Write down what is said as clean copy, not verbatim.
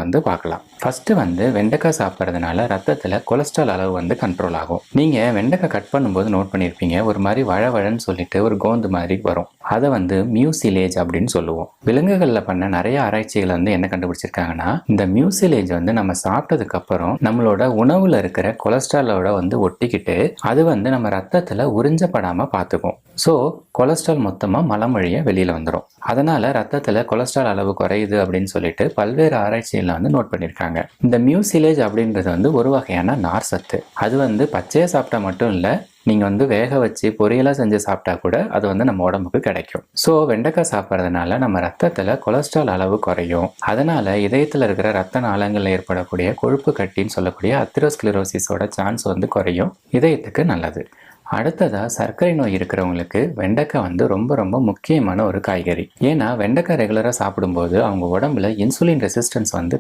வந்து பார்க்கலாம். ஃபர்ஸ்ட் வந்து வெண்டைக்காய் சாப்பிட்றதுனால ரத்தத்தில் கொலஸ்ட்ரால் அளவு வந்து கண்ட்ரோல் ஆகும். நீங்கள் வெண்டைக்காய் கட் பண்ணும்போது நோட் பண்ணியிருப்பீங்க, ஒரு மாதிரி வழவழன்னு சொல்லிட்டு ஒரு கோந்து மாதிரி வரும். அதை வந்து மியூசிலேஜ் அப்படின்னு சொல்லுவோம். விலங்குகளில் பண்ண நிறைய ஆராய்ச்சிகள் வந்து என்ன கண்டுபிடிச்சிருக்காங்கன்னா, இந்த மியூசிலேஜ் வந்து நம்ம சாப்பிட்டதுக்கு அப்புறம் நம்மளோட உணவுல இருக்கிற கொலஸ்ட்ராலோட வந்து ஒட்டிக்கிட்டு அது வந்து நம்ம ரத்தத்துல உறிஞ்சப்படாம பார்த்துக்கும். ஸோ கொலஸ்ட்ரால் மொத்தமா மலம் வழியா வெளியில வந்துடும். அதனால ரத்தத்துல கொலஸ்ட்ரால் அளவு குறையுது அப்படின்னு சொல்லிட்டு பல்வேறு ஆராய்ச்சிகள் வந்து நோட் பண்ணியிருக்காங்க. இந்த மியூசிலேஜ் அப்படின்றது வந்து ஒரு வகையான நார் சத்து. அது வந்து பச்சையா சாப்பிட்டா மட்டும் இல்லை, நீங்க வந்து வேக வச்சு பொரியலா செஞ்சு சாப்பிட்டா கூட அது வந்து நம்ம உடம்புக்கு கிடைக்கும். ஸோ வெண்டைக்காய் சாப்பிட்றதுனால நம்ம ரத்தத்துல கொலஸ்ட்ரால் அளவு குறையும். அதனால இதயத்துல இருக்கிற ரத்த நாளங்கள்ல ஏற்படக்கூடிய கொழுப்பு கட்டின்னு சொல்லக்கூடிய அத்திரோஸ்க்ளரோசிஸோட சான்ஸ் வந்து குறையும். இதயத்துக்கு நல்லது. அடுத்ததா சர்க்கரை நோய் இருக்கிறவங்களுக்கு வெண்டைக்காய் வந்து ரொம்ப ரொம்ப முக்கியமான ஒரு காய்கறி. ஏன்னா வெண்டைக்காய் ரெகுலரா சாப்பிடும்போது அவங்க உடம்புல இன்சுலின் ரெசிஸ்டன்ஸ் வந்து